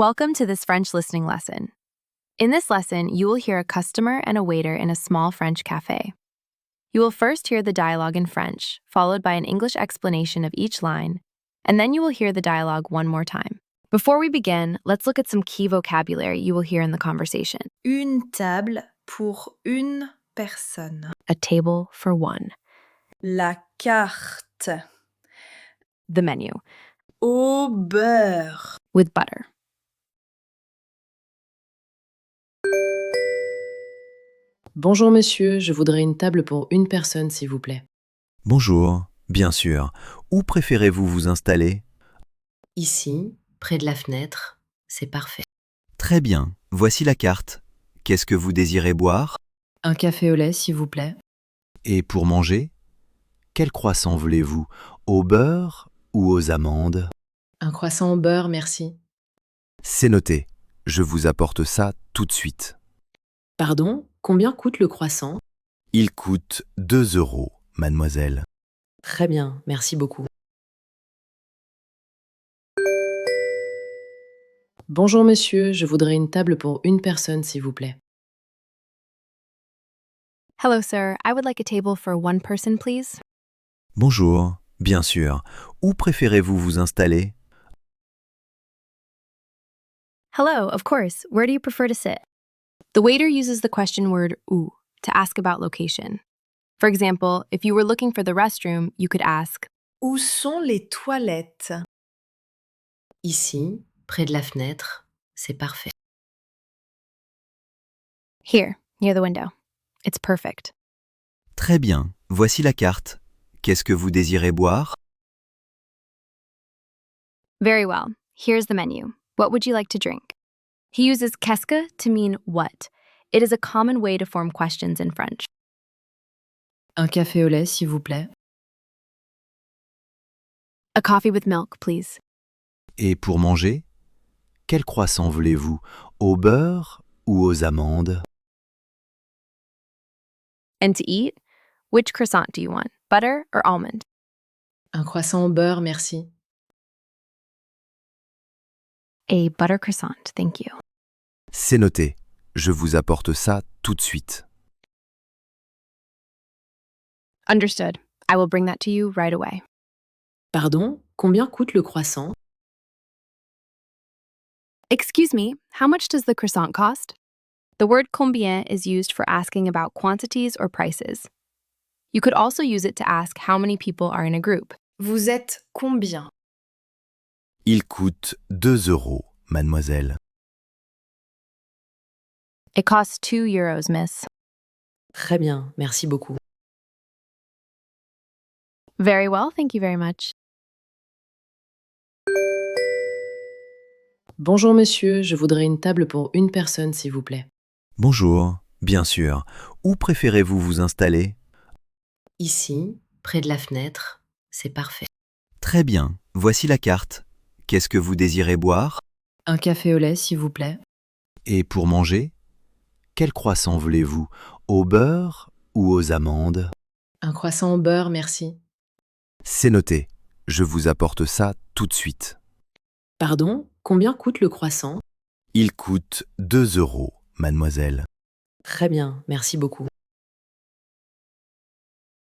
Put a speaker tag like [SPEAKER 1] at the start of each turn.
[SPEAKER 1] Welcome to this French listening lesson. In this lesson, you will hear a customer and a waiter in a small French cafe. You will first hear the dialogue in French, followed by an English explanation of each line, and then you will hear the dialogue one more time. Before we begin, let's look at some key vocabulary you will hear in the conversation.
[SPEAKER 2] Une table pour une personne.
[SPEAKER 1] A table for one.
[SPEAKER 2] La carte.
[SPEAKER 1] The menu.
[SPEAKER 2] Au beurre.
[SPEAKER 1] With butter.
[SPEAKER 3] Bonjour monsieur, je voudrais une table pour une personne s'il vous plaît.
[SPEAKER 4] Bonjour, bien sûr. Où préférez-vous vous installer?
[SPEAKER 3] Ici, près de la fenêtre, c'est parfait.
[SPEAKER 4] Très bien, voici la carte. Qu'est-ce que vous désirez boire?
[SPEAKER 3] Un café au lait s'il vous plaît.
[SPEAKER 4] Et pour manger? Quel croissant voulez-vous? Au beurre ou aux amandes?
[SPEAKER 3] Un croissant au beurre, merci.
[SPEAKER 4] C'est noté. Je vous apporte ça tout de suite.
[SPEAKER 3] Pardon, combien coûte le croissant?
[SPEAKER 4] Il coûte 2 €, mademoiselle.
[SPEAKER 3] Très bien, merci beaucoup. Bonjour monsieur, je voudrais une table pour une personne s'il vous plaît.
[SPEAKER 1] Hello, sir. I would like a table for one person, please.
[SPEAKER 4] Bonjour, bien sûr. Où préférez-vous vous installer?
[SPEAKER 1] Hello, of course. Where do you prefer to sit? The waiter uses the question word où to ask about location. For example, if you were looking for the restroom, you could ask,
[SPEAKER 2] Où sont les toilettes?
[SPEAKER 3] Ici, près de la fenêtre, c'est parfait.
[SPEAKER 1] here, near the window. It's perfect.
[SPEAKER 4] Très bien, voici la carte. Qu'est-ce que vous désirez boire?
[SPEAKER 1] Very well. Here's the menu. What would you like to drink? He uses qu'est-ce que to mean what. It is a common way to form questions in French.
[SPEAKER 3] Un café au lait s'il vous plaît.
[SPEAKER 1] A coffee with milk, please.
[SPEAKER 4] Et pour manger? Quel croissant voulez-vous? Au beurre ou aux amandes?
[SPEAKER 1] And to eat, which croissant do you want? Butter or almond?
[SPEAKER 3] Un croissant au beurre, merci.
[SPEAKER 1] A butter croissant, thank you.
[SPEAKER 4] C'est noté. Je vous apporte ça tout de suite.
[SPEAKER 1] Understood. I will bring that to you right away.
[SPEAKER 3] Pardon, combien coûte le croissant?
[SPEAKER 1] Excuse me, how much does the croissant cost? The word combien is used for asking about quantities or prices. You could also use it to ask how many people are in a group.
[SPEAKER 2] Vous êtes combien?
[SPEAKER 4] Il coûte 2 €, mademoiselle.
[SPEAKER 1] It costs 2 euros, miss.
[SPEAKER 3] Très bien, merci beaucoup.
[SPEAKER 1] Very well, thank you very much.
[SPEAKER 3] Bonjour monsieur, je voudrais une table pour une personne s'il vous plaît.
[SPEAKER 4] Bonjour, bien sûr. Où préférez-vous vous installer?
[SPEAKER 3] Ici, près de la fenêtre, c'est parfait.
[SPEAKER 4] Très bien, voici la carte. Qu'est-ce que vous désirez boire?
[SPEAKER 3] Un café au lait s'il vous plaît.
[SPEAKER 4] Et pour manger? Quel croissant voulez-vous? Au beurre ou aux amandes?
[SPEAKER 3] Un croissant au beurre, merci.
[SPEAKER 4] C'est noté. Je vous apporte ça tout de suite.
[SPEAKER 3] Pardon, combien coûte le croissant?
[SPEAKER 4] Il coûte 2 €, mademoiselle.
[SPEAKER 3] Très bien, merci beaucoup.